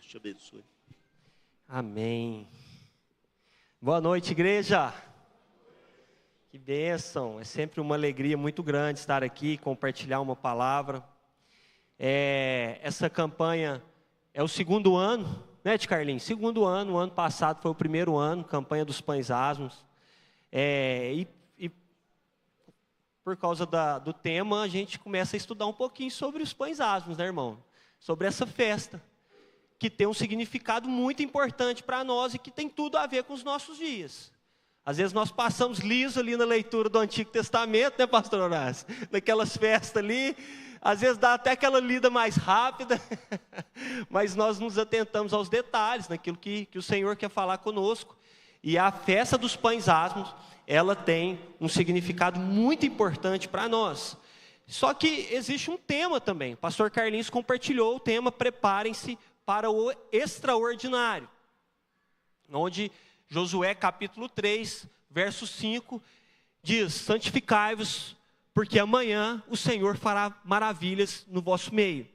te abençoe. Amém. Boa noite, igreja. Que bênção. É sempre uma alegria muito grande estar aqui, compartilhar uma palavra. Essa campanha é o segundo ano, né, Tio Carlinhos? Segundo ano, o ano passado foi o primeiro ano, campanha dos Pães Asmos. E por causa do tema, a gente começa a estudar um pouquinho sobre os Pães Asmos, né, irmão? Sobre essa festa, que tem um significado muito importante para nós e que tem tudo a ver com os nossos dias. Às vezes nós passamos liso ali na leitura do Antigo Testamento, né, pastor Horácio? Naquelas festas ali, às vezes dá até aquela lida mais rápida, mas nós nos atentamos aos detalhes, naquilo que o Senhor quer falar conosco. E a festa dos Pães Asmos, ela tem um significado muito importante para nós. Só que existe um tema também. O pastor Carlinhos compartilhou o tema Preparem-se para o Extraordinário, onde Josué capítulo 3, verso 5, diz: santificai-vos, porque amanhã o Senhor fará maravilhas no vosso meio.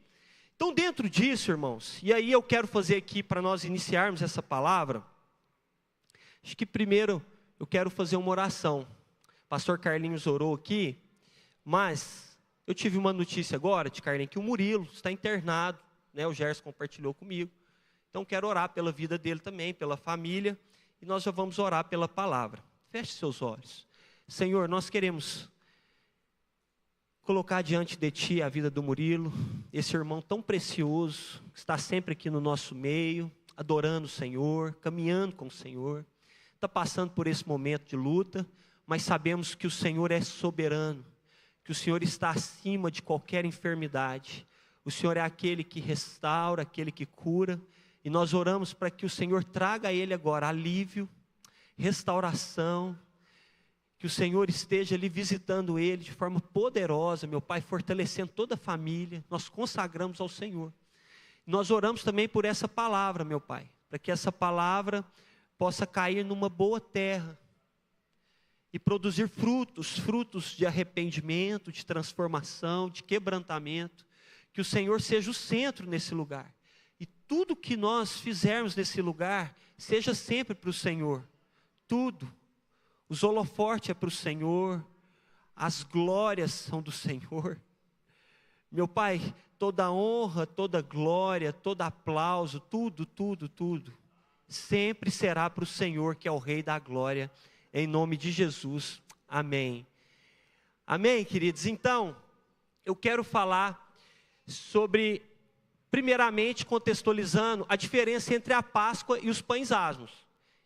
Então, dentro disso, irmãos, e aí eu quero fazer aqui, para nós iniciarmos essa palavra, acho que primeiro eu quero fazer uma oração. O pastor Carlinhos orou aqui, mas eu tive uma notícia agora, de Carlinhos, que o Murilo está internado, né? O Gerson compartilhou comigo. Então, quero orar pela vida dele também, pela família, e nós já vamos orar pela palavra. Feche seus olhos. Senhor, nós queremos colocar diante de Ti a vida do Murilo, esse irmão tão precioso, que está sempre aqui no nosso meio, adorando o Senhor, caminhando com o Senhor, está passando por esse momento de luta, mas sabemos que o Senhor é soberano, que o Senhor está acima de qualquer enfermidade. O Senhor é aquele que restaura, aquele que cura, e nós oramos para que o Senhor traga a ele agora alívio, restauração, que o Senhor esteja ali visitando ele de forma poderosa, meu Pai, fortalecendo toda a família. Nós consagramos ao Senhor. Nós oramos também por essa palavra, meu Pai, para que essa palavra possa cair numa boa terra e produzir frutos de arrependimento, de transformação, de quebrantamento. Que o Senhor seja o centro nesse lugar. E tudo que nós fizermos nesse lugar, seja sempre para o Senhor. Tudo. Os holofortes é para o Senhor. As glórias são do Senhor. Meu Pai, toda honra, toda glória, todo aplauso, tudo, sempre será para o Senhor, que é o Rei da glória. Em nome de Jesus. Amém. Amém, queridos? Então, eu quero falar sobre, primeiramente, contextualizando a diferença entre a Páscoa e os Pães Asmos.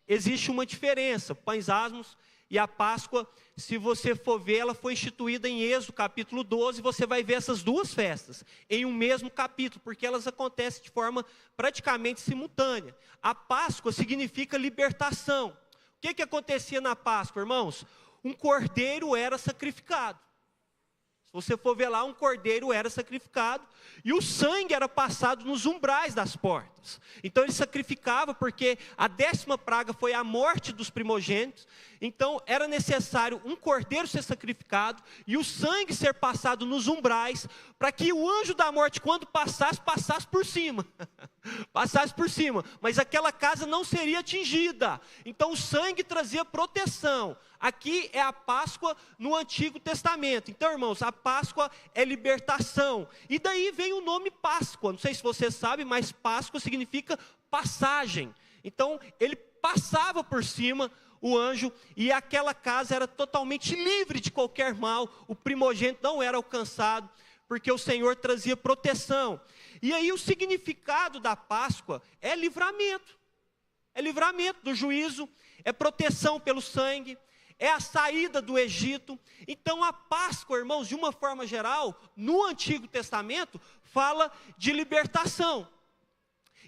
Existe uma diferença. Pães Asmos e a Páscoa, se você for ver, ela foi instituída em Êxodo capítulo 12, você vai ver essas duas festas em um mesmo capítulo, porque elas acontecem de forma praticamente simultânea. A Páscoa significa libertação. O que acontecia na Páscoa, irmãos? Um cordeiro era sacrificado. Se você for ver lá, um cordeiro era sacrificado e o sangue era passado nos umbrais das portas. Então ele sacrificava porque a 10ª praga foi a morte dos primogênitos. Então era necessário um cordeiro ser sacrificado e o sangue ser passado nos umbrais, para que o anjo da morte, quando passasse por cima. Passasse por cima, mas aquela casa não seria atingida. Então o sangue trazia proteção. Aqui é a Páscoa no Antigo Testamento. Então, irmãos, a Páscoa é libertação. E daí vem o nome Páscoa. Não sei se você sabe, mas Páscoa significa passagem. Então, ele passava por cima, o anjo, e aquela casa era totalmente livre de qualquer mal. O primogênito não era alcançado, porque o Senhor trazia proteção. E aí o significado da Páscoa é livramento. É livramento do juízo, é proteção pelo sangue, é a saída do Egito. Então a Páscoa, irmãos, de uma forma geral, no Antigo Testamento, fala de libertação.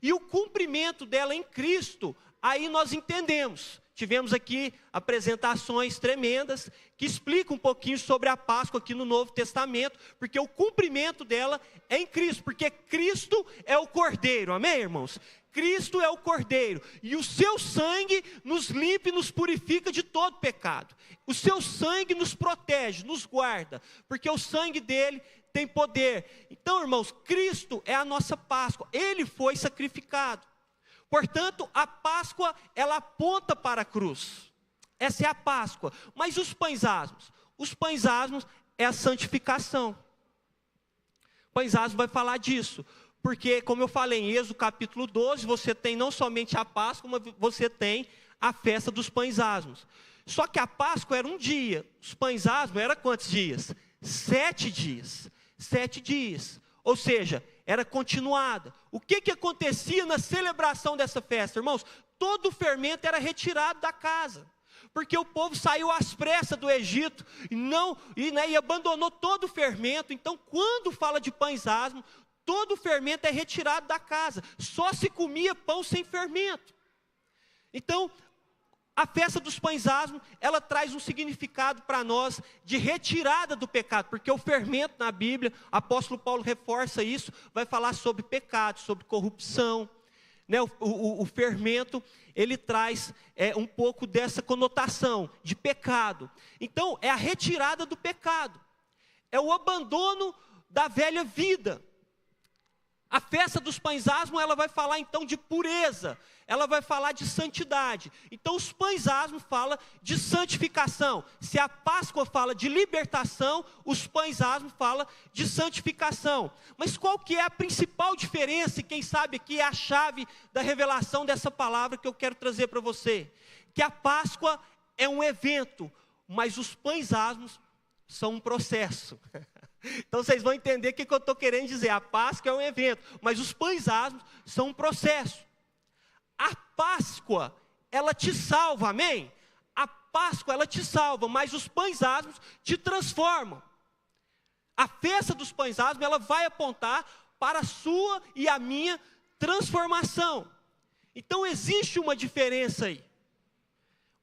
E o cumprimento dela em Cristo, aí nós entendemos. Tivemos aqui apresentações tremendas que explicam um pouquinho sobre a Páscoa aqui no Novo Testamento, porque o cumprimento dela é em Cristo, porque Cristo é o Cordeiro, amém, irmãos? Cristo é o Cordeiro, e o seu sangue nos limpa e nos purifica de todo pecado. O seu sangue nos protege, nos guarda, porque o sangue dele tem poder. Então, irmãos, Cristo é a nossa Páscoa, ele foi sacrificado. Portanto, a Páscoa, ela aponta para a cruz. Essa é a Páscoa. Mas os pães asmos? Os pães asmos é a santificação. Pães asmos vai falar disso. Porque, como eu falei, em Êxodo capítulo 12, você tem não somente a Páscoa, mas você tem a festa dos pães asmos. Só que a Páscoa era um dia. Os pães asmos eram quantos dias? 7 dias. 7 dias. Ou seja, era continuada. O que acontecia na celebração dessa festa, irmãos? Todo o fermento era retirado da casa. Porque o povo saiu às pressas do Egito e abandonou todo o fermento. Então, quando fala de pães asmos, todo o fermento é retirado da casa. Só se comia pão sem fermento. Então, a festa dos pães asmos, ela traz um significado para nós de retirada do pecado. Porque o fermento na Bíblia, o apóstolo Paulo reforça isso, vai falar sobre pecado, sobre corrupção. Né? O fermento, ele traz um pouco dessa conotação de pecado. Então, é a retirada do pecado. É o abandono da velha vida. A festa dos pães asmos, ela vai falar então de pureza, ela vai falar de santidade. Então os pães asmos falam de santificação. Se a Páscoa fala de libertação, os pães asmos falam de santificação. Mas qual que é a principal diferença, e quem sabe aqui é a chave da revelação dessa palavra que eu quero trazer para você? Que a Páscoa é um evento, mas os pães asmos são um processo. Então vocês vão entender o que eu estou querendo dizer. A Páscoa é um evento, mas os pães asmos são um processo. A Páscoa, ela te salva, amém? A Páscoa, ela te salva, mas os pães asmos te transformam. A festa dos pães asmos, ela vai apontar para a sua e a minha transformação. Então existe uma diferença aí,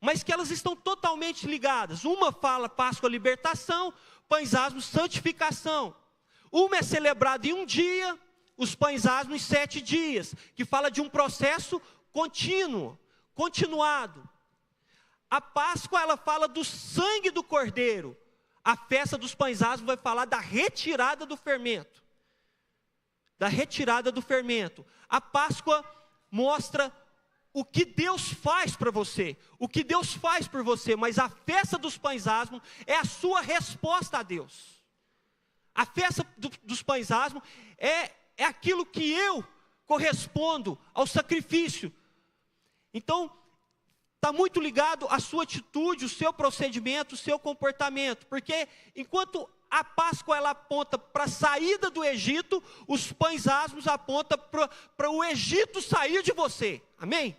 mas que elas estão totalmente ligadas. Uma fala Páscoa, libertação, pães asmos, santificação. Uma é celebrada em um dia, os pães asmos em 7 dias, que fala de um processo contínuo, continuado. A Páscoa, ela fala do sangue do Cordeiro. A festa dos pães asmos vai falar da retirada do fermento. Da retirada do fermento. A Páscoa mostra o que Deus faz para você, o que Deus faz por você, mas a festa dos pães asmos é a sua resposta a Deus. A festa dos pães asmos é aquilo que eu correspondo ao sacrifício. Então, está muito ligado à sua atitude, o seu procedimento, o seu comportamento, porque enquanto a Páscoa ela aponta para a saída do Egito, os pães asmos apontam para o Egito sair de você, amém?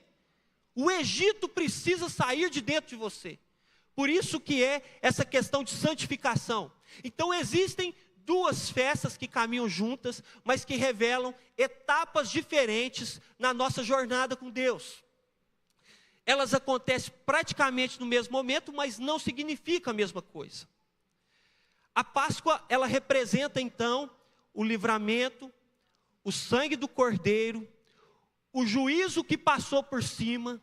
O Egito precisa sair de dentro de você. Por isso que é essa questão de santificação. Então existem 2 festas que caminham juntas, mas que revelam etapas diferentes na nossa jornada com Deus. Elas acontecem praticamente no mesmo momento, mas não significam a mesma coisa. A Páscoa, ela representa então o livramento, o sangue do Cordeiro, o juízo que passou por cima,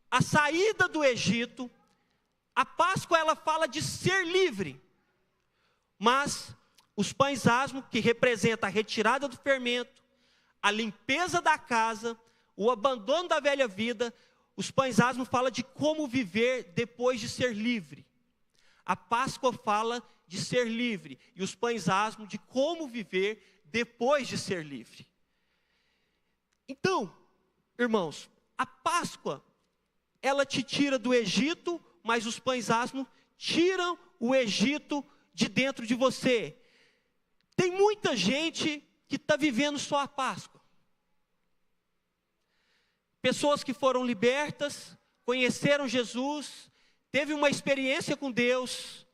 a saída do Egito. A Páscoa, ela fala de ser livre, mas os pães asmos, que representa a retirada do fermento, a limpeza da casa, o abandono da velha vida, os pães asmos fala de como viver depois de ser livre. A Páscoa fala de ser livre, e os pães asmos de como viver depois de ser livre. Então, irmãos, a Páscoa, ela te tira do Egito, mas os pães asmos tiram o Egito de dentro de você. Tem muita gente que está vivendo só a Páscoa. Pessoas que foram libertas, conheceram Jesus, teve uma experiência com Deus,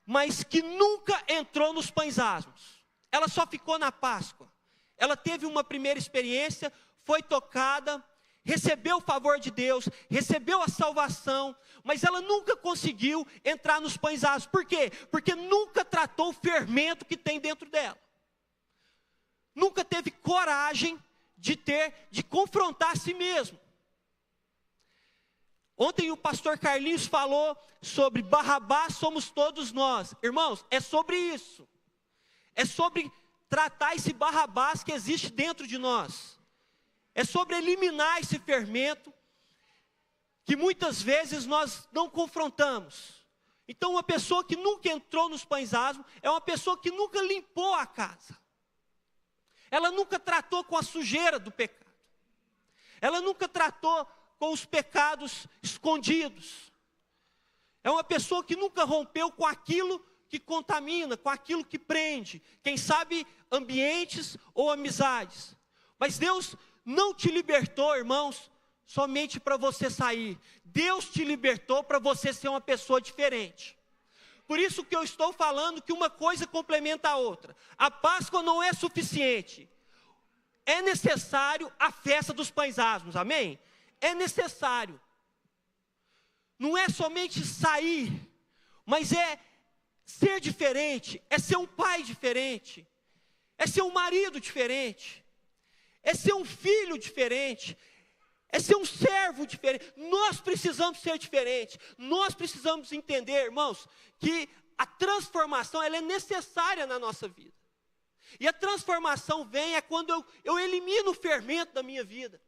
mas que nunca entrou nos pães asmos. Ela só ficou na Páscoa. Ela teve uma primeira experiência, foi tocada, recebeu o favor de Deus, recebeu a salvação, mas ela nunca conseguiu entrar nos pães asmos. Por quê? Porque nunca tratou o fermento que tem dentro dela. Nunca teve coragem de confrontar a si mesmo. Ontem o pastor Carlinhos falou sobre Barrabás somos todos nós. Irmãos, é sobre isso. É sobre tratar esse Barrabás que existe dentro de nós. é sobre eliminar esse fermento que muitas vezes nós não confrontamos. Então, uma pessoa que nunca entrou nos pães asmos é uma pessoa que nunca limpou a casa. Ela nunca tratou com a sujeira do pecado. Ela nunca tratou com os pecados escondidos. É uma pessoa que nunca rompeu com aquilo que contamina, com aquilo que prende. Quem sabe ambientes ou amizades. Mas Deus não te libertou, irmãos, somente para você sair. Deus te libertou para você ser uma pessoa diferente. Por isso que eu estou falando que uma coisa complementa a outra. A Páscoa não é suficiente. É necessário a festa dos pães asmos, amém? É necessário. Não é somente sair, mas é ser diferente, é ser um pai diferente, é ser um marido diferente, é ser um filho diferente, é ser um servo diferente. Nós precisamos ser diferentes. Nós precisamos entender, irmãos, que a transformação ela é necessária na nossa vida. E a transformação vem quando eu elimino o fermento da minha vida.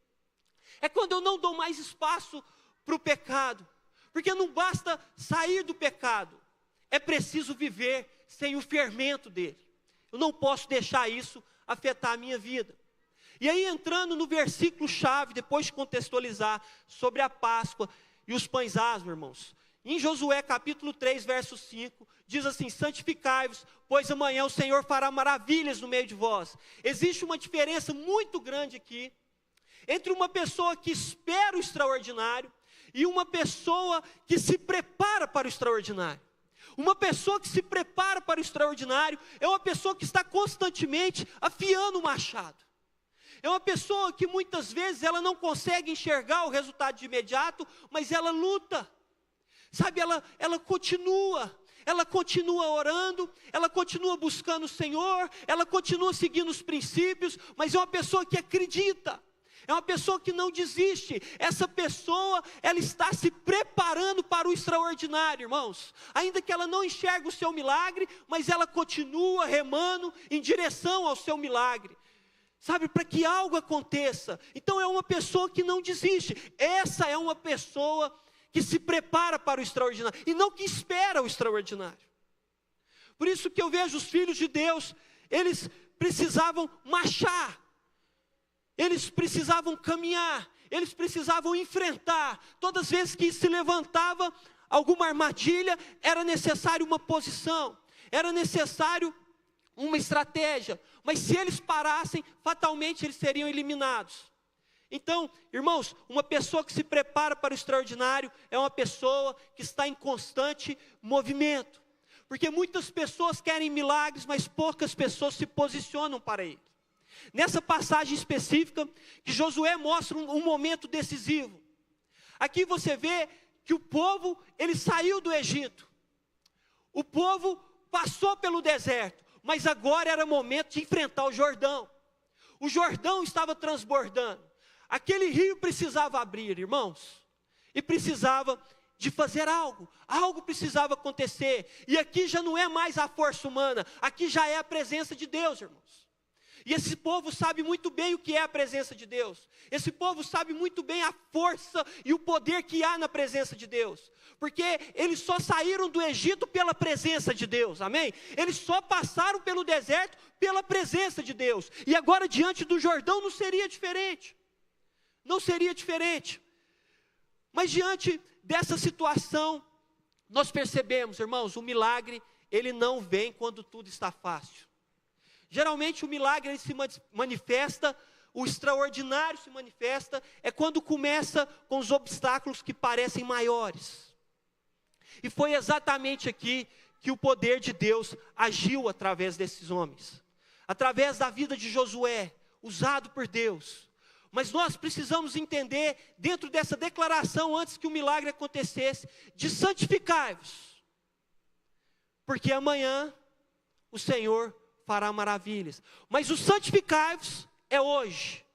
É quando eu não dou mais espaço para o pecado. Porque não basta sair do pecado. É preciso viver sem o fermento dele. Eu não posso deixar isso afetar a minha vida. E aí, entrando no versículo-chave, depois de contextualizar sobre a Páscoa e os pães asmos, irmãos. Em Josué capítulo 3, verso 5, diz assim: santificai-vos, pois amanhã o Senhor fará maravilhas no meio de vós. Existe uma diferença muito grande aqui, entre uma pessoa que espera o extraordinário, e uma pessoa que se prepara para o extraordinário. Uma pessoa que se prepara para o extraordinário, é uma pessoa que está constantemente afiando o machado. É uma pessoa que muitas vezes ela não consegue enxergar o resultado de imediato, mas ela luta. Sabe, ela continua orando, ela continua buscando o Senhor, ela continua seguindo os princípios, mas é uma pessoa que acredita, é uma pessoa que não desiste. Essa pessoa, ela está se preparando para o extraordinário, irmãos. Ainda que ela não enxergue o seu milagre, mas ela continua remando em direção ao seu milagre. Sabe, para que algo aconteça. Então é uma pessoa que não desiste. Essa é uma pessoa que se prepara para o extraordinário e não que espera o extraordinário. Por isso que eu vejo os filhos de Deus, eles precisavam marchar, eles precisavam caminhar, eles precisavam enfrentar. Todas as vezes que se levantava alguma armadilha, era necessário uma posição, era necessário uma estratégia, mas se eles parassem, fatalmente eles seriam eliminados. Então, irmãos, uma pessoa que se prepara para o extraordinário é uma pessoa que está em constante movimento. Porque muitas pessoas querem milagres, mas poucas pessoas se posicionam para ele. Nessa passagem específica, que Josué mostra um momento decisivo. Aqui você vê que o povo, ele saiu do Egito. O povo passou pelo deserto. Mas agora era momento de enfrentar o Jordão. O Jordão estava transbordando. Aquele rio precisava abrir, irmãos. E precisava de fazer algo. Algo precisava acontecer. E aqui já não é mais a força humana. Aqui já é a presença de Deus, irmãos. E esse povo sabe muito bem o que é a presença de Deus. Esse povo sabe muito bem a força e o poder que há na presença de Deus. Porque eles só saíram do Egito pela presença de Deus, amém? Eles só passaram pelo deserto pela presença de Deus. E agora diante do Jordão não seria diferente. Não seria diferente. Mas diante dessa situação, nós percebemos, irmãos, o milagre, ele não vem quando tudo está fácil. Geralmente o milagre ele se manifesta, o extraordinário se manifesta, é quando começa com os obstáculos que parecem maiores. E foi exatamente aqui que o poder de Deus agiu através desses homens. Através da vida de Josué, usado por Deus. Mas nós precisamos entender, dentro dessa declaração, antes que o milagre acontecesse, de santificai-vos. Porque amanhã o Senhor fará maravilhas. Mas o santificai-vos é hoje.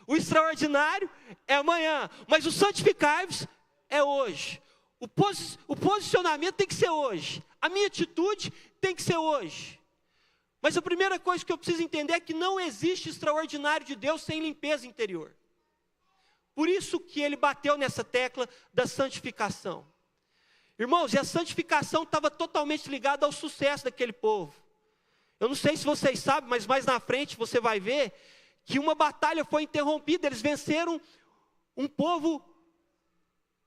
O extraordinário é amanhã. Mas o santificai-vos é hoje. O posicionamento tem que ser hoje. A minha atitude tem que ser hoje. Mas a primeira coisa que eu preciso entender é que não existe extraordinário de Deus sem limpeza interior. Por isso que ele bateu nessa tecla da santificação. Irmãos, e a santificação estava totalmente ligada ao sucesso daquele povo. Eu não sei se vocês sabem, mas mais na frente você vai ver que uma batalha foi interrompida. Eles venceram um povo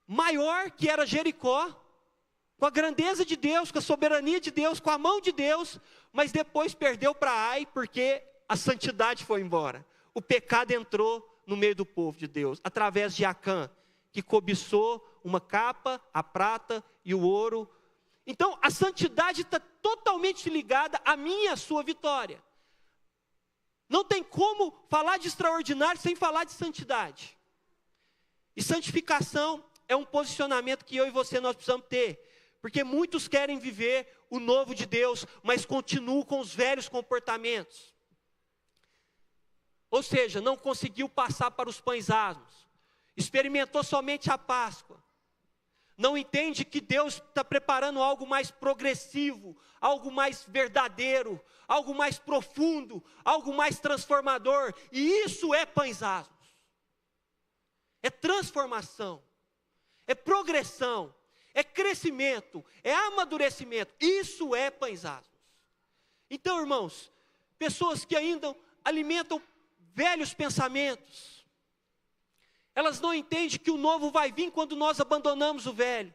maior, que era Jericó, com a grandeza de Deus, com a soberania de Deus, com a mão de Deus, mas depois perdeu para Ai, porque a santidade foi embora. O pecado entrou no meio do povo de Deus, através de Acã, que cobiçou uma capa, a prata e o ouro. Então, a santidade está totalmente ligada à minha e à sua vitória. Não tem como falar de extraordinário sem falar de santidade. E santificação é um posicionamento que eu e você nós precisamos ter. Porque muitos querem viver o novo de Deus, mas continuam com os velhos comportamentos. Ou seja, não conseguiu passar para os pães asmos. Experimentou somente a Páscoa. Não entende que Deus está preparando algo mais progressivo, algo mais verdadeiro, algo mais profundo, algo mais transformador. E isso é pães asmos. É transformação, é progressão, é crescimento, é amadurecimento. Isso é pães asmos. Então, irmãos, pessoas que ainda alimentam velhos pensamentos, elas não entendem que o novo vai vir quando nós abandonamos o velho.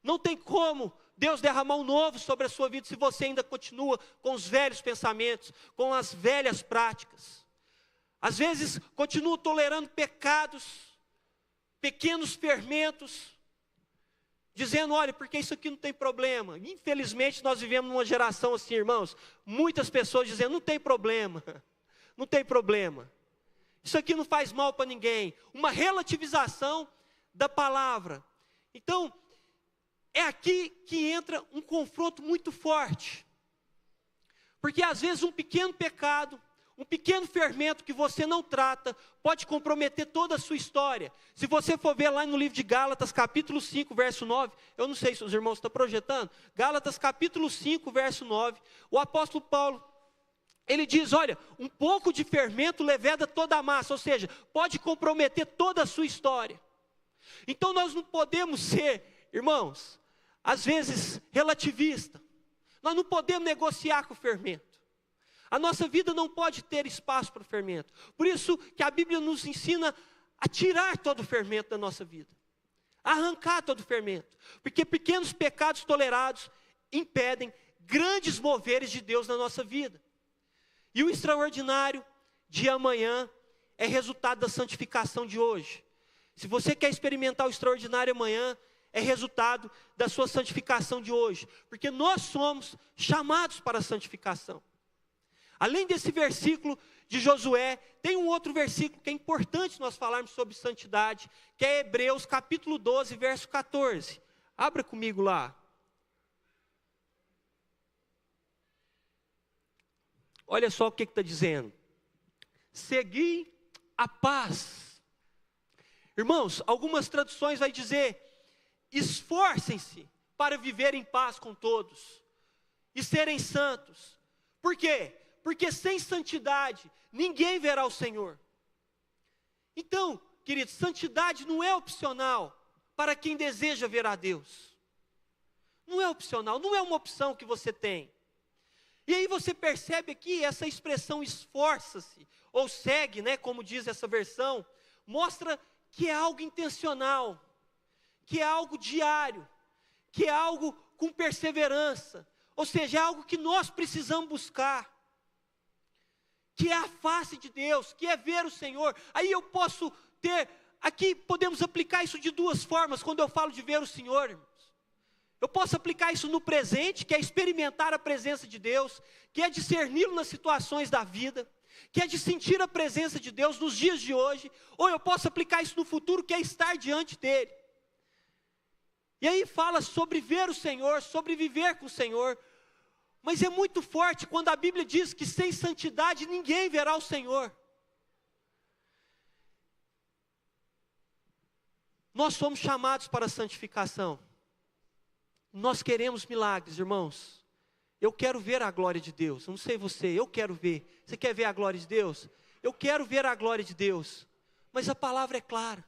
Não tem como Deus derramar um novo sobre a sua vida se você ainda continua com os velhos pensamentos, com as velhas práticas. Às vezes continua tolerando pecados, pequenos fermentos, dizendo, olha, porque isso aqui não tem problema. Infelizmente nós vivemos numa geração assim, irmãos, muitas pessoas dizendo, não tem problema, não tem problema. Isso aqui não faz mal para ninguém. Uma relativização da palavra. Então, é aqui que entra um confronto muito forte. Porque às vezes um pequeno pecado, um pequeno fermento que você não trata, pode comprometer toda a sua história. Se você for ver lá no livro de Gálatas, capítulo 5, verso 9, eu não sei se os irmãos estão projetando, Gálatas capítulo 5, verso 9, o apóstolo Paulo, ele diz, olha, um pouco de fermento leveda toda a massa, ou seja, pode comprometer toda a sua história. Então nós não podemos ser, irmãos, às vezes relativista. Nós não podemos negociar com o fermento. A nossa vida não pode ter espaço para o fermento. Por isso que a Bíblia nos ensina a tirar todo o fermento da nossa vida. A arrancar todo o fermento. Porque pequenos pecados tolerados impedem grandes moveres de Deus na nossa vida. E o extraordinário de amanhã é resultado da santificação de hoje. Se você quer experimentar o extraordinário amanhã, é resultado da sua santificação de hoje. Porque nós somos chamados para a santificação. Além desse versículo de Josué, tem um outro versículo que é importante nós falarmos sobre santidade, que é Hebreus capítulo 12, verso 14. Abra comigo lá. Olha só o que está dizendo. Segui a paz. Irmãos, algumas traduções vai dizer, esforcem-se para viver em paz com todos e serem santos. Por quê? Porque sem santidade ninguém verá o Senhor. Então, queridos, santidade não é opcional para quem deseja ver a Deus. Não é opcional, não é uma opção que você tem. E aí você percebe aqui essa expressão esforça-se, ou segue, né, como diz essa versão, mostra que é algo intencional, que é algo diário, que é algo com perseverança, ou seja, é algo que nós precisamos buscar, que é a face de Deus, que é ver o Senhor. Aí eu posso ter, aqui podemos aplicar isso de duas formas, quando eu falo de ver o Senhor, irmãos. Eu posso aplicar isso no presente, que é experimentar a presença de Deus, que é discerni-lo nas situações da vida, que é de sentir a presença de Deus nos dias de hoje, ou eu posso aplicar isso no futuro, que é estar diante dEle. E aí fala sobre ver o Senhor, sobre viver com o Senhor, mas é muito forte quando a Bíblia diz que sem santidade ninguém verá o Senhor. Nós somos chamados para a santificação. Nós queremos milagres, irmãos. Eu quero ver a glória de Deus. Não sei você, eu quero ver. Você quer ver a glória de Deus? Eu quero ver a glória de Deus. Mas a palavra é clara.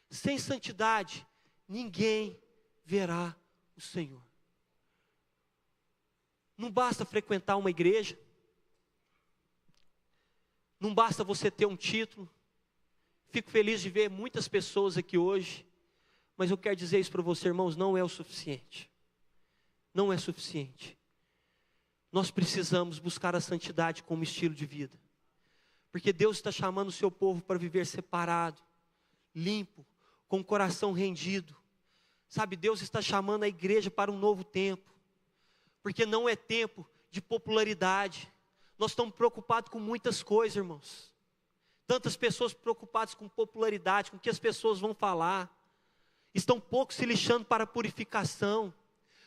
Sem santidade, ninguém verá o Senhor. Não basta frequentar uma igreja. Não basta você ter um título. Fico feliz de ver muitas pessoas aqui hoje. Mas eu quero dizer isso para você, irmãos, não é o suficiente. Não é suficiente. Nós precisamos buscar a santidade como estilo de vida. Porque Deus está chamando o seu povo para viver separado, limpo, com o coração rendido. Sabe, Deus está chamando a igreja para um novo tempo. Porque não é tempo de popularidade. Nós estamos preocupados com muitas coisas, irmãos. Tantas pessoas preocupadas com popularidade, com o que as pessoas vão falar. Estão pouco se lixando para a purificação.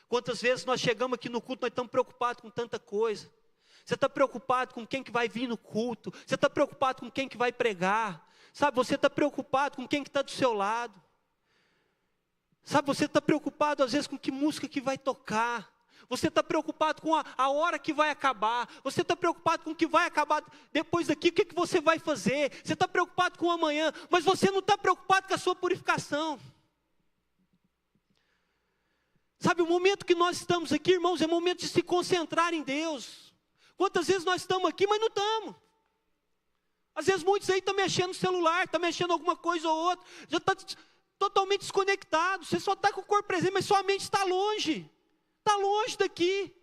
Quantas vezes nós chegamos aqui no culto, nós estamos preocupados com tanta coisa. Você está preocupado com quem que vai vir no culto. Você está preocupado com quem que vai pregar. Sabe, você está preocupado com quem que está do seu lado. Sabe, você está preocupado às vezes com que música que vai tocar. Você está preocupado com a hora que vai acabar. Você está preocupado com o que vai acabar depois daqui. O que que você vai fazer? Você está preocupado com o amanhã. Mas você não está preocupado com a sua purificação. Sabe, o momento que nós estamos aqui, irmãos, é momento de se concentrar em Deus. Quantas vezes nós estamos aqui, mas não estamos. Às vezes muitos aí estão mexendo no celular, estão mexendo alguma coisa ou outra. Já está totalmente desconectado. Você só está com o corpo presente, mas sua mente está longe. Está longe daqui.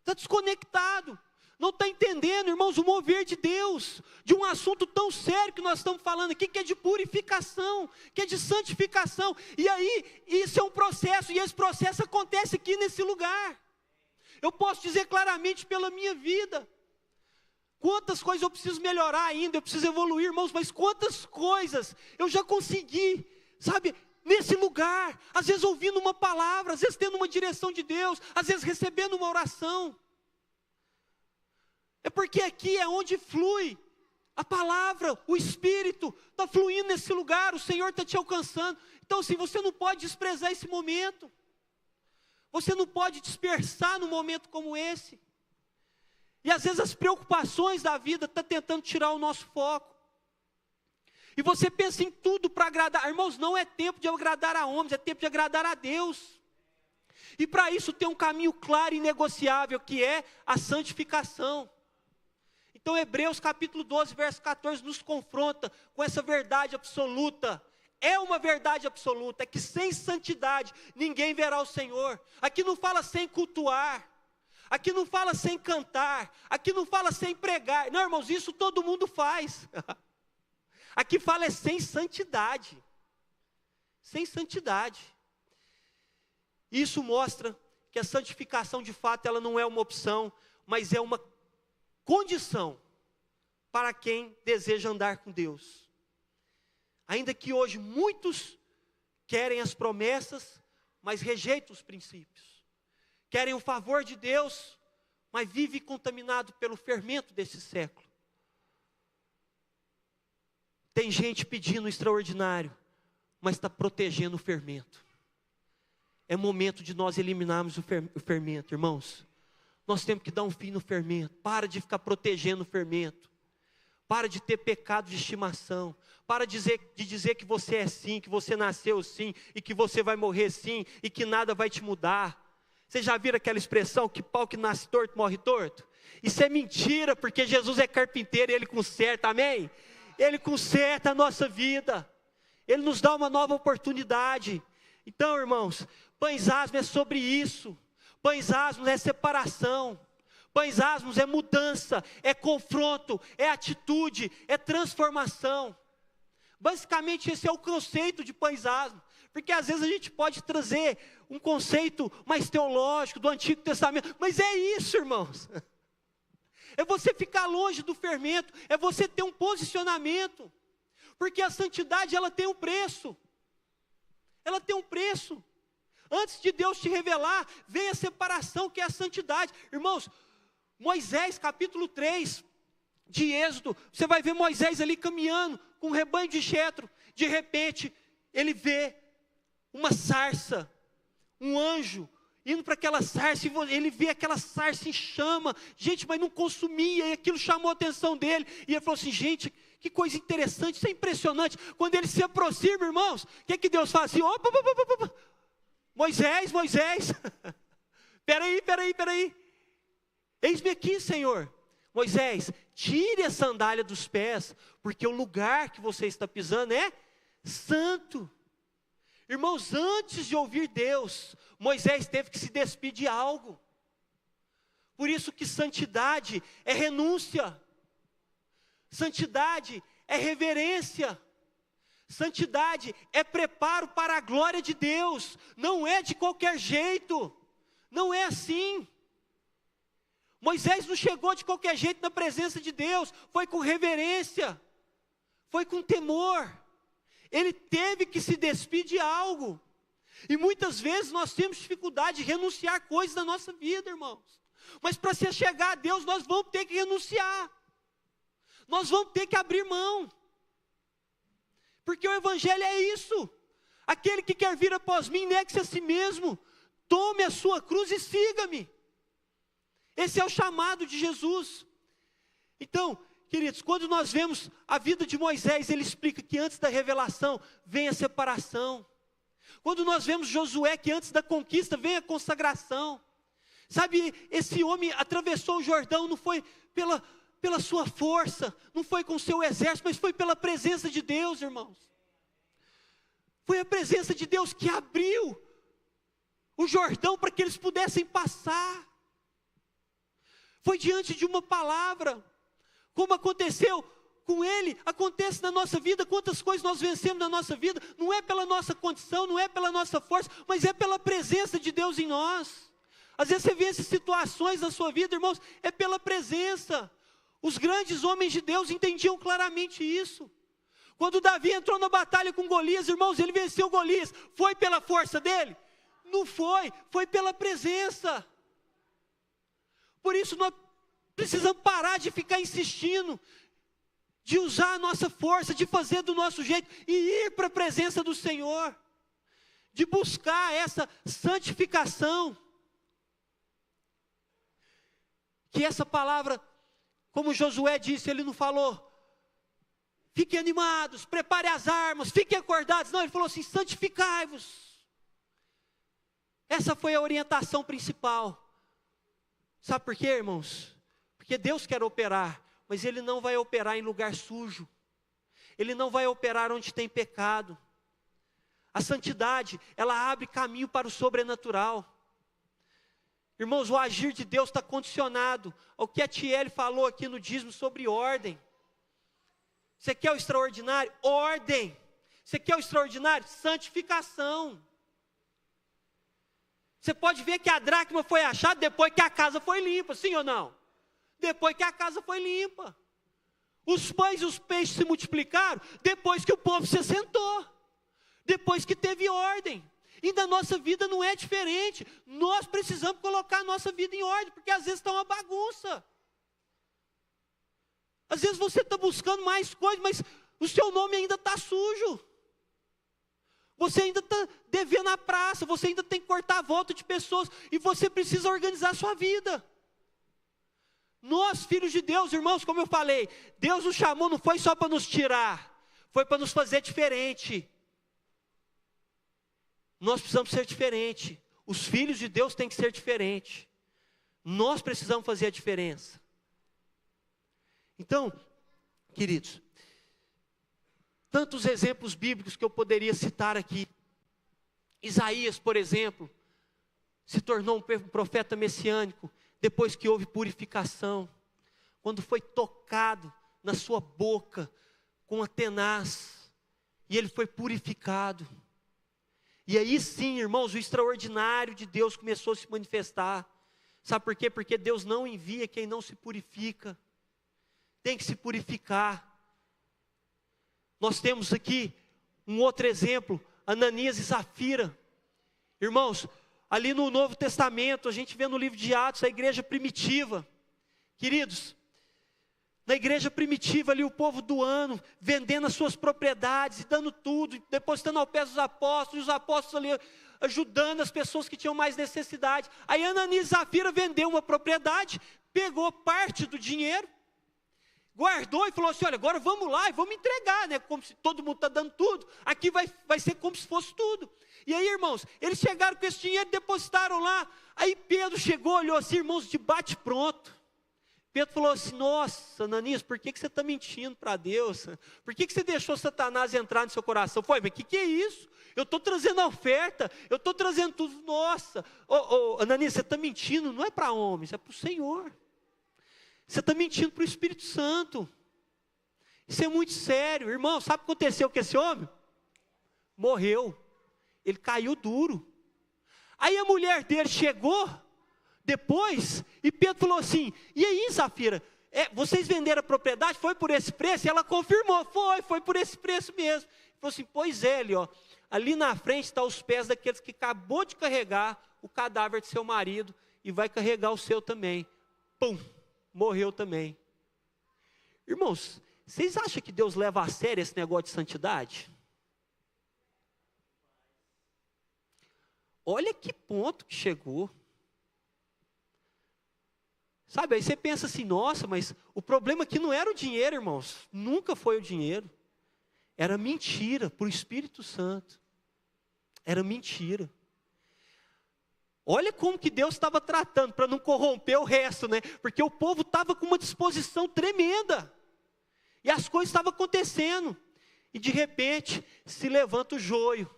Está desconectado. Não está entendendo, irmãos, o mover de Deus, de um assunto tão sério que nós estamos falando aqui, que é de purificação, que é de santificação. E aí, isso é um processo, e esse processo acontece aqui nesse lugar. Eu posso dizer claramente pela minha vida. Quantas coisas eu preciso melhorar ainda, eu preciso evoluir, irmãos, mas quantas coisas eu já consegui, sabe, nesse lugar. Às vezes ouvindo uma palavra, às vezes tendo uma direção de Deus, às vezes recebendo uma oração. É porque aqui é onde flui a palavra, o Espírito está fluindo nesse lugar, o Senhor está te alcançando. Então assim, você não pode desprezar esse momento. Você não pode dispersar num momento como esse. E às vezes as preocupações da vida estão tentando tirar o nosso foco. E você pensa em tudo para agradar. Irmãos, não é tempo de agradar a homens, é tempo de agradar a Deus. E para isso tem um caminho claro e inegociável, que é a santificação. Então Hebreus capítulo 12, verso 14, nos confronta com essa verdade absoluta. É uma verdade absoluta, é que sem santidade ninguém verá o Senhor. Aqui não fala sem cultuar, aqui não fala sem cantar, aqui não fala sem pregar. Não, irmãos, isso todo mundo faz. Aqui fala é sem santidade. Sem santidade. Isso mostra que a santificação de fato ela não é uma opção, mas é uma condição para quem deseja andar com Deus. Ainda que hoje muitos querem as promessas, mas rejeitam os princípios. Querem o favor de Deus, mas vivem contaminado pelo fermento desse século. Tem gente pedindo o extraordinário, mas está protegendo o fermento. É momento de nós eliminarmos o fermento, irmãos. Nós temos que dar um fim no fermento. Para de ficar protegendo o fermento. Para de ter pecado de estimação. Para de dizer que você é assim, que você nasceu assim, e que você vai morrer assim, e que nada vai te mudar. Você já viram aquela expressão, que pau que nasce torto, morre torto? Isso é mentira, porque Jesus é carpinteiro e Ele conserta, amém? Ele conserta a nossa vida. Ele nos dá uma nova oportunidade. Então, irmãos, pães asmos é sobre isso. Pães asmos é separação. Pães asmos é mudança, é confronto, é atitude, é transformação. Basicamente esse é o conceito de pães asmos. Porque às vezes a gente pode trazer um conceito mais teológico do Antigo Testamento. Mas é isso, irmãos. É você ficar longe do fermento. É você ter um posicionamento. Porque a santidade ela tem um preço. Ela tem um preço. Antes de Deus te revelar, vem a separação que é a santidade. Irmãos, Moisés capítulo 3 de Êxodo, você vai ver Moisés ali caminhando com um rebanho de Jetro. De repente, ele vê uma sarça, um anjo, indo para aquela sarça, e ele vê aquela sarça em chama, gente, mas não consumia, e aquilo chamou a atenção dele, e ele falou assim, gente, que coisa interessante, isso é impressionante. Quando ele se aproxima, irmãos, o que Deus faz assim? Opa, opa, opa, opa. Moisés, peraí, eis-me aqui, Senhor. Moisés, tire a sandália dos pés, porque o lugar que você está pisando é santo. Irmãos, antes de ouvir Deus, Moisés teve que se despedir de algo. Por isso que santidade é renúncia, santidade é reverência, santidade é preparo para a glória de Deus, não é de qualquer jeito, não é assim. Moisés não chegou de qualquer jeito na presença de Deus, foi com reverência, foi com temor. Ele teve que se despedir de algo. E muitas vezes nós temos dificuldade de renunciar coisas da nossa vida, irmãos. Mas para se chegar a Deus, nós vamos ter que renunciar. Nós vamos ter que abrir mão. Porque o Evangelho é isso. Aquele que quer vir após mim, negue-se a si mesmo. Tome a sua cruz e siga-me. Esse é o chamado de Jesus. Então, queridos, quando nós vemos a vida de Moisés, ele explica que antes da revelação vem a separação. Quando nós vemos Josué, que antes da conquista vem a consagração. Sabe, esse homem atravessou o Jordão, não foi pela sua força, não foi com o seu exército, mas foi pela presença de Deus, irmãos. Foi a presença de Deus que abriu o Jordão para que eles pudessem passar. Foi diante de uma palavra, como aconteceu com ele, acontece na nossa vida. Quantas coisas nós vencemos na nossa vida, não é pela nossa condição, não é pela nossa força, mas é pela presença de Deus em nós. Às vezes você vence situações na sua vida, irmãos, é pela presença. Os grandes homens de Deus entendiam claramente isso. Quando Davi entrou na batalha com Golias, irmãos, ele venceu Golias, foi pela força dele? Não foi, foi pela presença. Por isso nós precisamos parar de ficar insistindo, de usar a nossa força, de fazer do nosso jeito e ir para a presença do Senhor, de buscar essa santificação. Que essa palavra, como Josué disse, ele não falou, fiquem animados, prepare as armas, fiquem acordados. Não, ele falou assim, santificai-vos. Essa foi a orientação principal. Sabe por quê, irmãos? Porque Deus quer operar, mas Ele não vai operar em lugar sujo. Ele não vai operar onde tem pecado. A santidade, ela abre caminho para o sobrenatural. Irmãos, o agir de Deus está condicionado ao que a Tiele falou aqui no dízimo sobre ordem. Você quer o extraordinário? Ordem. Você quer o extraordinário? Santificação. Você pode ver que a dracma foi achada depois que a casa foi limpa, sim ou não? Depois que a casa foi limpa. Os pães e os peixes se multiplicaram depois que o povo se assentou. Depois que teve ordem. E na nossa vida não é diferente. Nós precisamos colocar a nossa vida em ordem, porque às vezes está uma bagunça. Às vezes você está buscando mais coisas, mas o seu nome ainda está sujo. Você ainda está devendo a praça, você ainda tem que cortar a volta de pessoas, e você precisa organizar a sua vida. Nós, filhos de Deus, irmãos, como eu falei, Deus nos chamou, não foi só para nos tirar, foi para nos fazer diferente. Nós precisamos ser diferente. Os filhos de Deus têm que ser diferentes. Nós precisamos fazer a diferença. Então, queridos, tantos exemplos bíblicos que eu poderia citar aqui. Isaías, por exemplo, se tornou um profeta messiânico depois que houve purificação. Quando foi tocado na sua boca com a tenaz, e ele foi purificado. E aí sim, irmãos, o extraordinário de Deus começou a se manifestar. Sabe por quê? Porque Deus não envia quem não se purifica. Tem que se purificar. Nós temos aqui um outro exemplo, Ananias e Safira. Irmãos, ali no Novo Testamento, a gente vê no livro de Atos, a igreja primitiva. Queridos, na igreja primitiva ali, o povo doando, vendendo as suas propriedades, e dando tudo, depositando ao pé dos apóstolos, e os apóstolos ali ajudando as pessoas que tinham mais necessidade. Aí Ananias e Safira vendeu uma propriedade, pegou parte do dinheiro, guardou e falou assim, olha, agora vamos lá e vamos entregar, né? Como se todo mundo está dando tudo, aqui vai ser como se fosse tudo. E aí, irmãos, eles chegaram com esse dinheiro, depositaram lá, aí Pedro chegou, olhou assim, irmãos, de bate pronto. Pedro falou assim, nossa, Ananias, por que você está mentindo para Deus? Por que você deixou Satanás entrar no seu coração? Foi, mas o que é isso? Eu estou trazendo a oferta, eu estou trazendo tudo, nossa. Ananias, você está mentindo, não é para homens, é para o Senhor. Você está mentindo para o Espírito Santo. Isso é muito sério. Irmão, sabe o que aconteceu com esse homem? Morreu. Ele caiu duro. Aí a mulher dele chegou depois, e Pedro falou assim, e aí, Safira, vocês venderam a propriedade, foi por esse preço? E ela confirmou, foi por esse preço mesmo. Ele falou assim, pois é, ali na frente estão os pés daqueles que acabou de carregar o cadáver de seu marido, e vai carregar o seu também. Pum, morreu também. Irmãos, vocês acham que Deus leva a sério esse negócio de santidade? Olha que ponto que chegou. Sabe, aí você pensa assim, nossa, mas o problema aqui não era o dinheiro, irmãos. Nunca foi o dinheiro. Era mentira para o Espírito Santo. Era mentira. Olha como que Deus estava tratando, para não corromper o resto, né? Porque o povo estava com uma disposição tremenda. E as coisas estavam acontecendo. E de repente, se levanta o joio.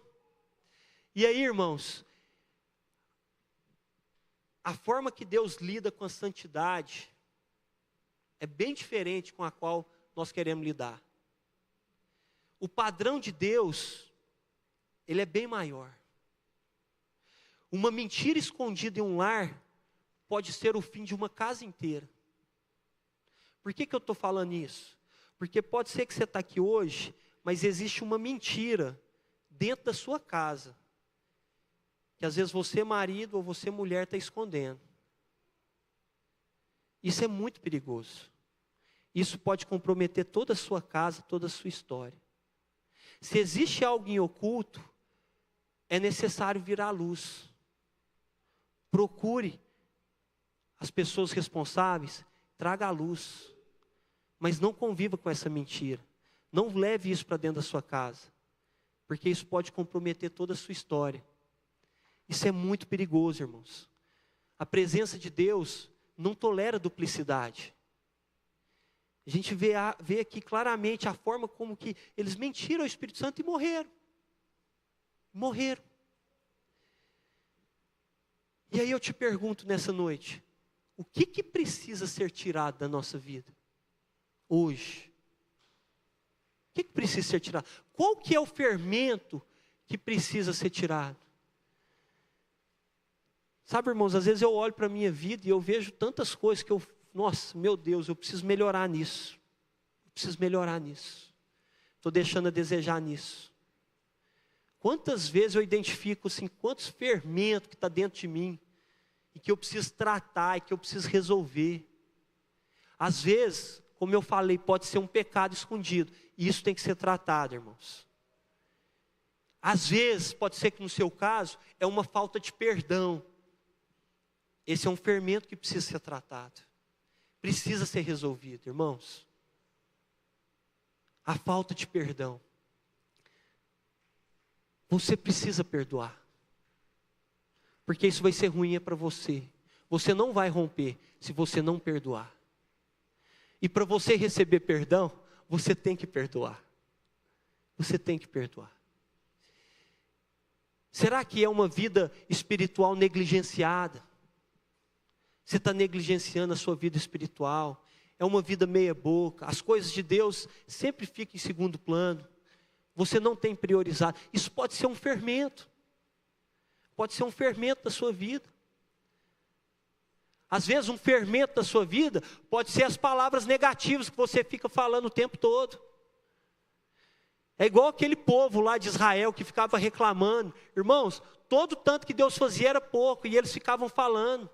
E aí, irmãos, a forma que Deus lida com a santidade é bem diferente com a qual nós queremos lidar. O padrão de Deus, ele é bem maior. Uma mentira escondida em um lar pode ser o fim de uma casa inteira. Por que eu estou falando isso? Porque pode ser que você está aqui hoje, mas existe uma mentira dentro da sua casa, que às vezes você marido ou você mulher está escondendo. Isso é muito perigoso. Isso pode comprometer toda a sua casa, toda a sua história. Se existe algo em oculto, é necessário vir à luz. Procure as pessoas responsáveis, traga à luz. Mas não conviva com essa mentira. Não leve isso para dentro da sua casa, porque isso pode comprometer toda a sua história. Isso é muito perigoso, irmãos. A presença de Deus não tolera duplicidade. A gente vê aqui claramente a forma como que eles mentiram ao Espírito Santo e morreram. Morreram. E aí eu te pergunto nessa noite, o que precisa ser tirado da nossa vida? Hoje. O que precisa ser tirado? Qual que é o fermento que precisa ser tirado? Sabe, irmãos, às vezes eu olho para a minha vida e eu vejo tantas coisas que nossa, meu Deus, eu preciso melhorar nisso. Eu preciso melhorar nisso. Estou deixando a desejar nisso. Quantas vezes eu identifico assim, quantos fermentos que está dentro de mim, e que eu preciso tratar, e que eu preciso resolver. Às vezes, como eu falei, pode ser um pecado escondido, e isso tem que ser tratado, irmãos. Às vezes, pode ser que no seu caso, é uma falta de perdão. Esse é um fermento que precisa ser tratado. Precisa ser resolvido, irmãos. A falta de perdão. Você precisa perdoar. Porque isso vai ser ruim para você. Você não vai romper se você não perdoar. E para você receber perdão, você tem que perdoar. Você tem que perdoar. Será que é uma vida espiritual negligenciada? Você está negligenciando a sua vida espiritual. É uma vida meia boca. As coisas de Deus sempre ficam em segundo plano. Você não tem priorizado. Isso pode ser um fermento. Pode ser um fermento da sua vida. Às vezes um fermento da sua vida pode ser as palavras negativas que você fica falando o tempo todo. É igual aquele povo lá de Israel que ficava reclamando. Irmãos, todo tanto que Deus fazia era pouco e eles ficavam falando.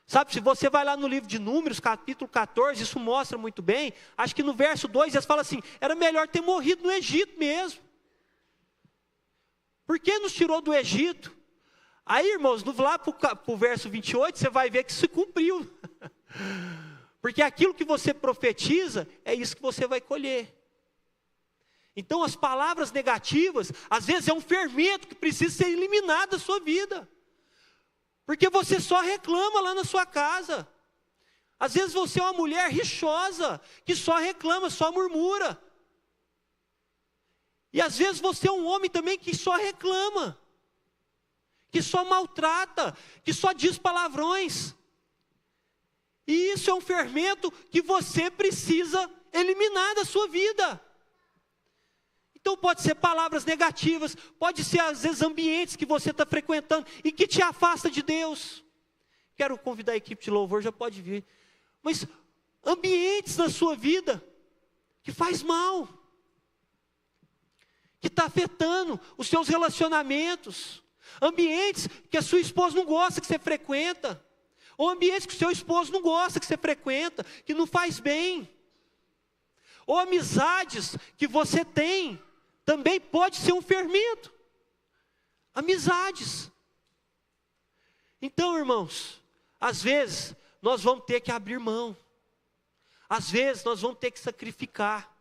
Sabe, se você vai lá no livro de Números, capítulo 14, isso mostra muito bem. Acho que no verso 2 eles falam assim, era melhor ter morrido no Egito mesmo. Por que nos tirou do Egito? Aí, irmãos, lá para o verso 28, você vai ver que se cumpriu. Porque aquilo que você profetiza, é isso que você vai colher. Então as palavras negativas, às vezes é um fermento que precisa ser eliminado da sua vida. Porque você só reclama lá na sua casa. Às vezes você é uma mulher rixosa, que só reclama, só murmura. E às vezes você é um homem também que só reclama, que só maltrata, que só diz palavrões. E isso é um fermento que você precisa eliminar da sua vida. Então pode ser palavras negativas, pode ser às vezes ambientes que você está frequentando e que te afasta de Deus. Quero convidar a equipe de louvor, já pode vir. Mas ambientes na sua vida que faz mal, que está afetando os seus relacionamentos. Ambientes que a sua esposa não gosta que você frequenta. Ou ambientes que o seu esposo não gosta que você frequenta, que não faz bem. Ou amizades que você tem, também pode ser um fermento. Amizades. Então, irmãos, às vezes nós vamos ter que abrir mão. Às vezes nós vamos ter que sacrificar.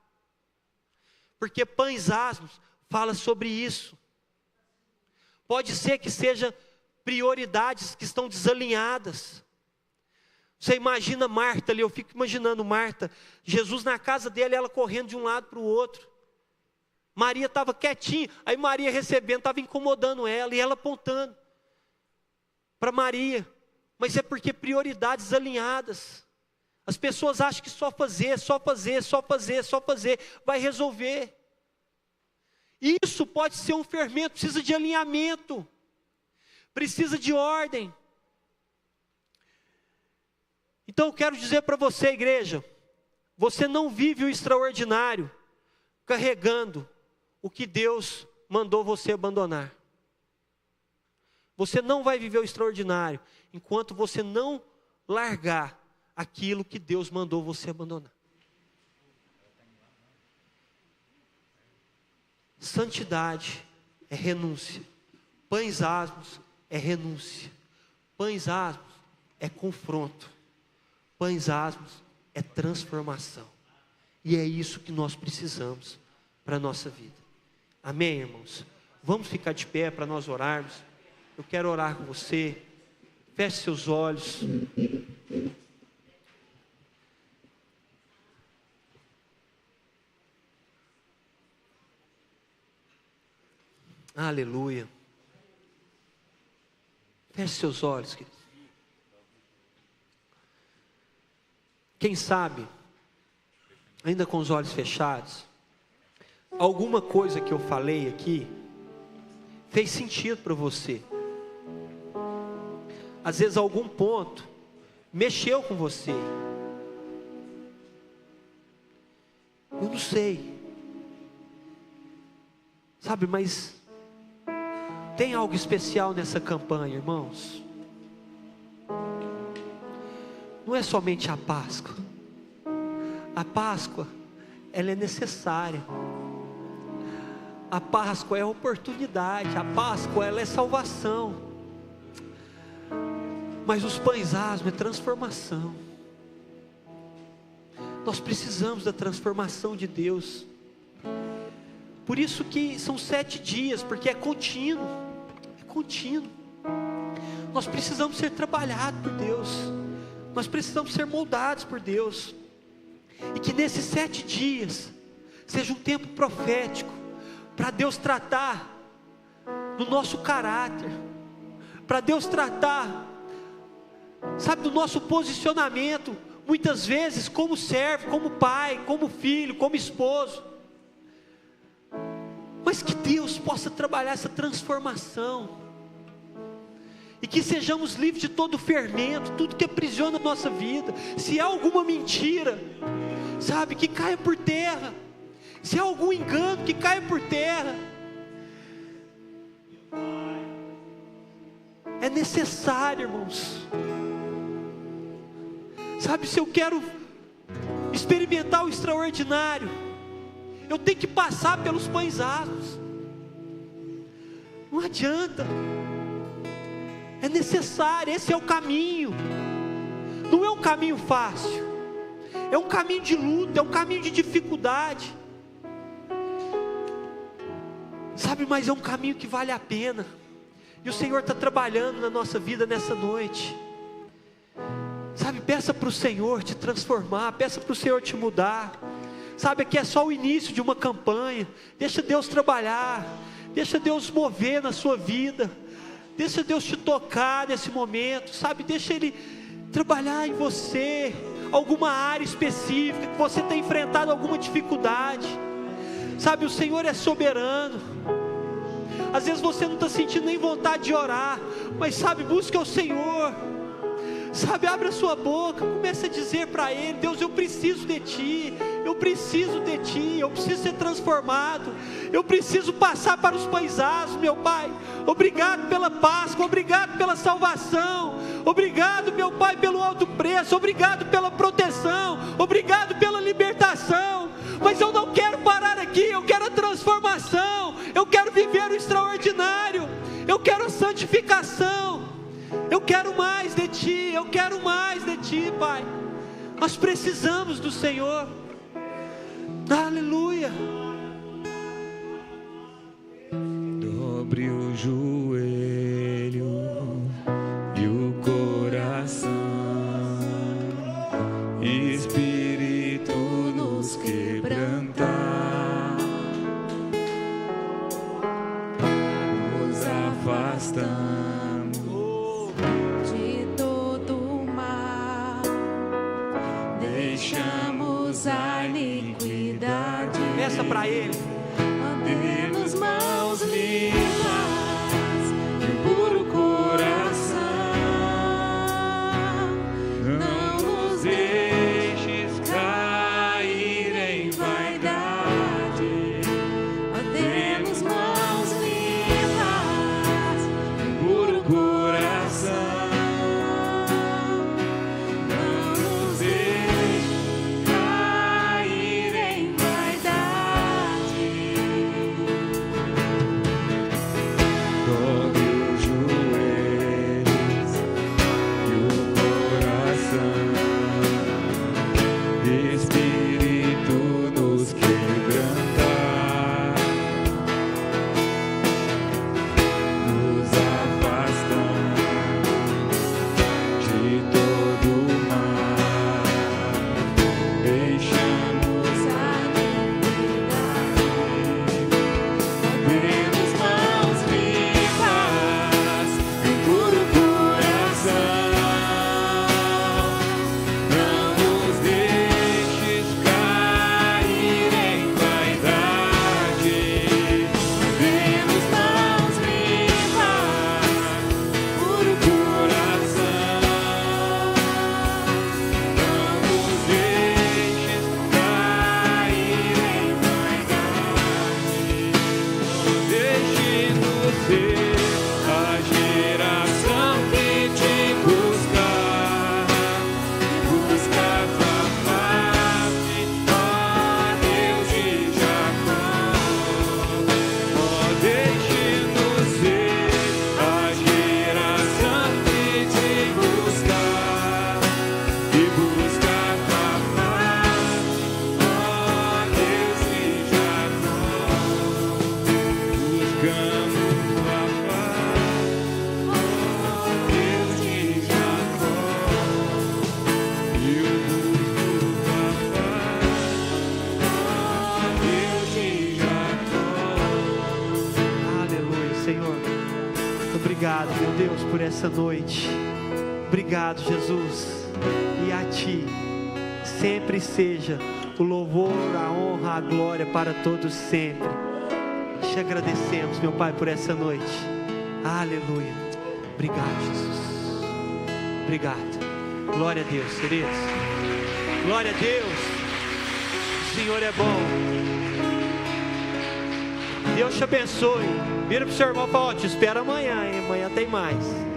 Porque Pães Asmos fala sobre isso. Pode ser que seja prioridades que estão desalinhadas. Você imagina Marta ali, eu fico imaginando Marta, Jesus na casa dela, ela correndo de um lado para o outro. Maria estava quietinha, aí Maria recebendo, estava incomodando ela, e ela apontando para Maria. Mas é porque prioridades alinhadas. As pessoas acham que só fazer vai resolver. Isso pode ser um fermento, precisa de alinhamento, precisa de ordem. Então eu quero dizer para você, igreja, você não vive o extraordinário carregando o que Deus mandou você abandonar. Você não vai viver o extraordinário enquanto você não largar aquilo que Deus mandou você abandonar. Santidade é renúncia. Pães Asmos é renúncia. Pães Asmos é confronto. Pães Asmos é transformação. E é isso que nós precisamos para a nossa vida. Amém, irmãos? Vamos ficar de pé para nós orarmos. Eu quero orar com você. Feche seus olhos. Aleluia. Feche seus olhos, querido. Quem sabe, ainda com os olhos fechados, alguma coisa que eu falei aqui fez sentido para você. Às vezes algum ponto mexeu com você. Eu não sei. Sabe, mas tem algo especial nessa campanha, irmãos. Não é somente a Páscoa. A Páscoa, ela é necessária. A Páscoa é oportunidade. A Páscoa, ela é salvação. Mas os Pães Asmos é transformação. Nós precisamos da transformação de Deus. Por isso que são 7 dias, porque é contínuo. É contínuo. Nós precisamos ser trabalhados por Deus. Nós precisamos ser moldados por Deus. E que nesses 7 dias seja um tempo profético para Deus tratar do nosso caráter, para Deus tratar, sabe, do nosso posicionamento, muitas vezes como servo, como pai, como filho, como esposo. Mas que Deus possa trabalhar essa transformação. E que sejamos livres de todo fermento, tudo que aprisiona a nossa vida. Se há alguma mentira, sabe, que caia por terra. Se há algum engano, que caia por terra. É necessário, irmãos. Sabe, se eu quero experimentar o extraordinário, eu tenho que passar pelos Pães Asmos. Não adianta. É necessário, esse é o caminho. Não é um caminho fácil. É um caminho de luta, é um caminho de dificuldade. Sabe, mas é um caminho que vale a pena. E o Senhor está trabalhando na nossa vida nessa noite. Sabe, peça para o Senhor te transformar, peça para o Senhor te mudar. Sabe, aqui é só o início de uma campanha. Deixa Deus trabalhar, deixa Deus mover na sua vida, deixa Deus te tocar nesse momento, sabe, deixa Ele trabalhar em você, alguma área específica, que você tem enfrentado alguma dificuldade. Sabe, o Senhor é soberano. Às vezes você não está sentindo nem vontade de orar, mas sabe, busca o Senhor. Sabe, abre a sua boca, comece a dizer para Ele: Deus, eu preciso de Ti, eu preciso de Ti, eu preciso ser transformado, eu preciso passar para os paisagens, meu Pai. Obrigado pela Páscoa, obrigado pela salvação, obrigado, meu Pai, pelo alto preço, obrigado pela proteção, obrigado pela libertação. Mas eu não quero parar aqui, eu quero a transformação, eu quero viver o extraordinário, eu quero a santificação. Eu quero mais de Ti, eu quero mais de Ti, Pai. Nós precisamos do Senhor. Aleluia. Dobre o joelho e o coração, Espírito nos quebrantar, nos afastamos a iniquidade. Peça para Ele. Mantemos mãos limpas e um puro coração. Não nos deixes cair em vaidade. Mantemos mãos limpas e um puro coração. Obrigado, meu Deus, por essa noite. Obrigado, Jesus. E a Ti sempre seja o louvor, a honra, a glória para todos sempre. Te agradecemos, meu Pai, por essa noite. Aleluia. Obrigado, Jesus. Obrigado. Glória a Deus, queridos. Glória a Deus. O Senhor é bom. Deus te abençoe. Vira para o seu irmão e fala: te espero amanhã, hein? Amanhã tem mais.